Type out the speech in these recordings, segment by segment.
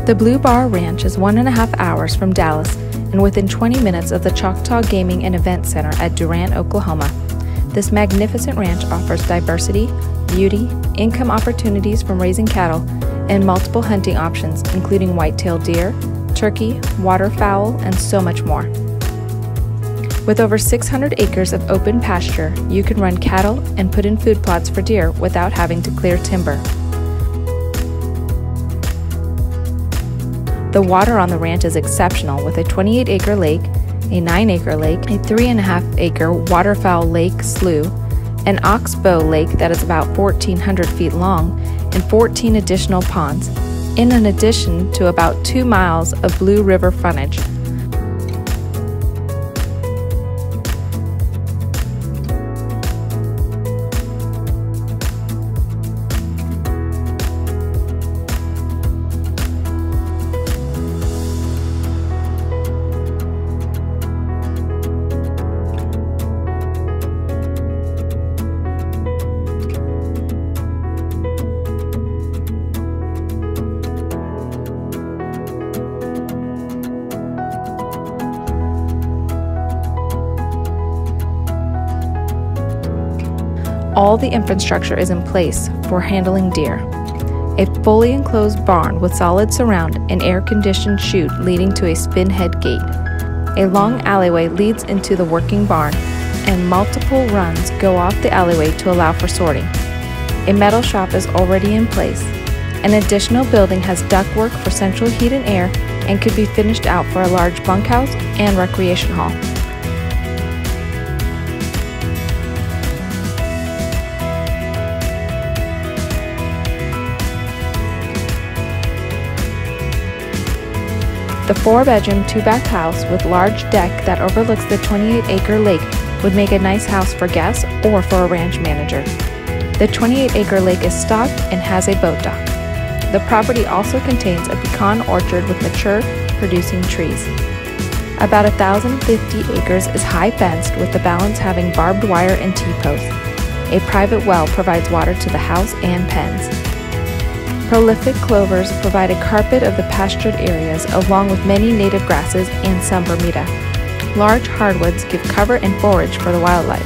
The Blue Bar Ranch is 1.5 hours from Dallas and within 20 minutes of the Choctaw Gaming and Event Center at Durant, Oklahoma. This magnificent ranch offers diversity, beauty, income opportunities from raising cattle, and multiple hunting options including whitetail deer, turkey, waterfowl, and so much more. With over 600 acres of open pasture, you can run cattle and put in food plots for deer without having to clear timber. The water on the ranch is exceptional with a 28-acre lake, a 9-acre lake, a 3.5-acre waterfowl lake slough, an oxbow lake that is about 1,400 feet long, and 14 additional ponds, in addition to about 2 miles of Blue River frontage. All the infrastructure is in place for handling deer. A fully enclosed barn with solid surround and air-conditioned chute leading to a spin-head gate. A long alleyway leads into the working barn, and multiple runs go off the alleyway to allow for sorting. A metal shop is already in place. An additional building has ductwork for central heat and air and could be finished out for a large bunkhouse and recreation hall. The 4-bedroom, 2-bath house with large deck that overlooks the 28-acre lake would make a nice house for guests or for a ranch manager. The 28-acre lake is stocked and has a boat dock. The property also contains a pecan orchard with mature, producing trees. About 1,050 acres is high fenced, with the balance having barbed wire and T-posts. A private well provides water to the house and pens. Prolific clovers provide a carpet of the pastured areas along with many native grasses and some bermuda. Large hardwoods give cover and forage for the wildlife.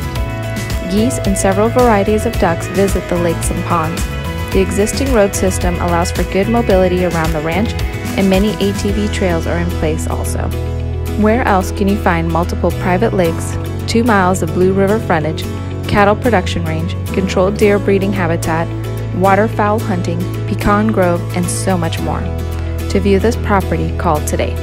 Geese and several varieties of ducks visit the lakes and ponds. The existing road system allows for good mobility around the ranch, and many ATV trails are in place also. Where else can you find multiple private lakes, 2 miles of Blue River frontage, cattle production range, controlled deer breeding habitat, waterfowl hunting, pecan grove, and so much more? To view this property, call today.